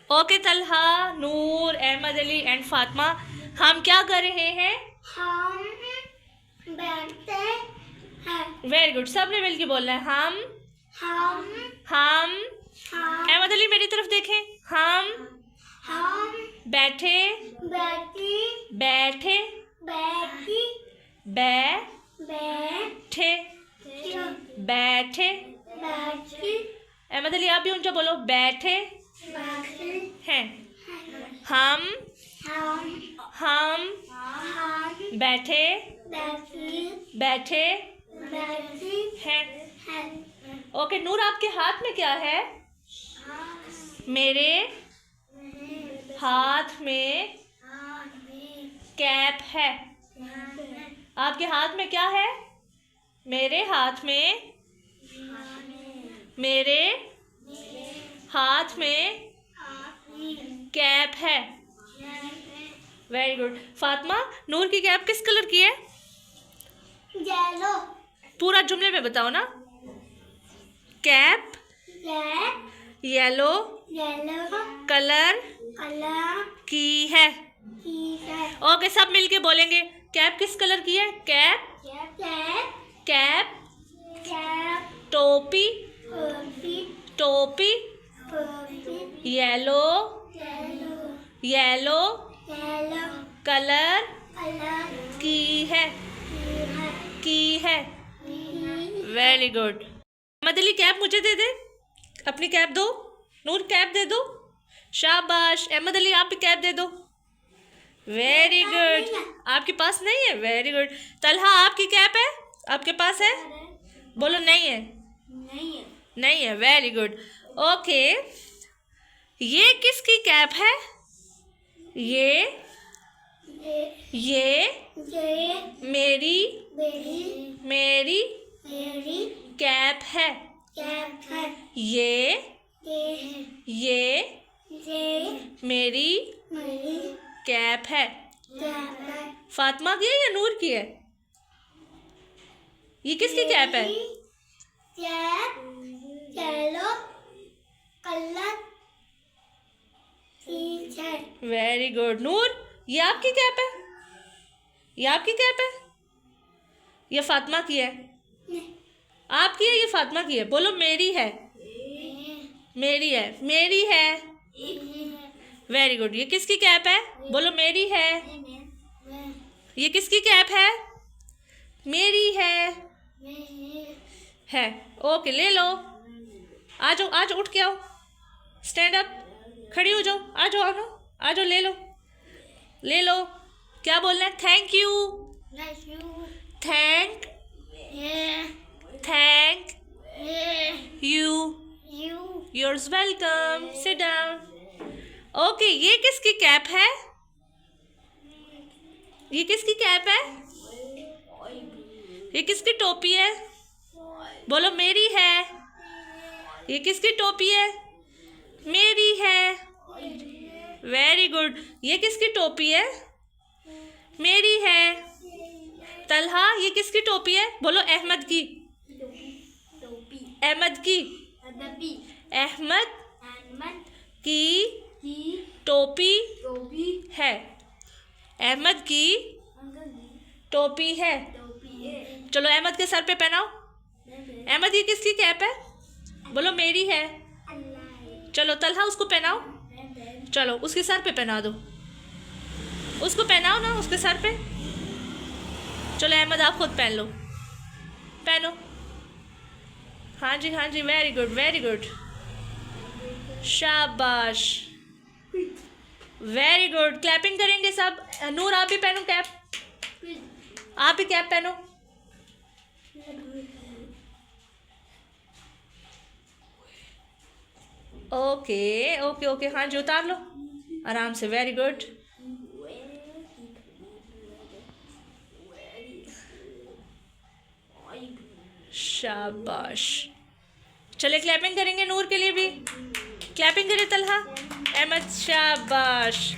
Okay Talha, Noor, Ahmed Ali and Fatima, हम क्या कर रहे हैं? हम बैठते हैं। वेरी गुड, सबने मिलके बोलना है हम। हम अहमद अली मेरी तरफ देखें। हम बैठे बैठी बैठे बैठी बैठे बैठे। बैठी अहमद अली आप भी ऊंचा बोलो, बैठे बैठी हैं। हम हम बैठे बैठी बैठे बैठी हैं। है। ओके नूर, आपके हाथ में क्या है? मेरे हाथ में कैप है। आपके हाथ में क्या है? मेरे हाथ में कैप है। Very good. फातिमा, नूर की कैप किस कलर की है? येलो पूरा जुमले में बताओ ना। Cap yellow yellow colour colour की है। की है। ओके, सब मिलके बोलेंगे। कैप किस कलर की है? कैप कैप टोपी टोपी येलो कलर की है। Very good. मदली, कैप मुझे दे दे, अपनी कैप दो। नूर कैप दे दो, शाबाश। अहमद अली आप भी कैप दे दो। Very good. आपके पास नहीं है? Very good. तलहा, आपकी कैप है? आपके पास है? बोलो नहीं है। नहीं है। Very good. ओके, ये किसकी कैप है? ये मेरी कैप है। ये मेरी कैप है। फातिमा की है या नूर की है? ये किसकी कैप है? येलो कलर की है। Very good. नूर, ये आपकी कैप है? ये आपकी कैप है? ये फातिमा की है? आपकी है? ये फातिमा की है? बोलो मेरी है। मेरी है। Very good. ये किसकी कैप है? बोलो मेरी है। ये किसकी कैप है? मेरी है। ओके, ले लो। आ जाओ, उठ के आओ। स्टैंड अप, खड़ी हो जाओ। आ जाओ, ले लो। क्या बोलना है? Thank you. Thank you. You're welcome. Sit down. Okay, ये किसकी कैप है? ये किसकी कैप है? ये किसकी टोपी है? बोलो मेरी है। ये किसकी टोपी है? मेरी है। Very good. ये किसकी टोपी है? मेरी है। तलहा, ये किसकी टोपी है? बोलो अहमद की। अहमद की टोपी है। अहमद की टोपी है। चलो अहमद के सर पे पहनाओ। अहमद, ये किसकी कैप है? बोलो मेरी है। चलो तलहा, उसको पहनाओ। चलो उसके सर पे पहना दो। उसको पहनाओ ना उसके सर पे। चलो अहमद, आप खुद पहन लो। पहनो। हाँ जी, वेरी गुड। शाबाश, वेरी गुड। क्लैपिंग करेंगे सब। नूर, आप भी पहनो कैप। आप भी कैप पहनो। ओके। हाँ जी, उतार लो आराम से। Very good. शाबाश। चले क्लैपिंग करेंगे नूर के लिए भी। क्लैपिंग करे तलहा। अहमद, शाबाश।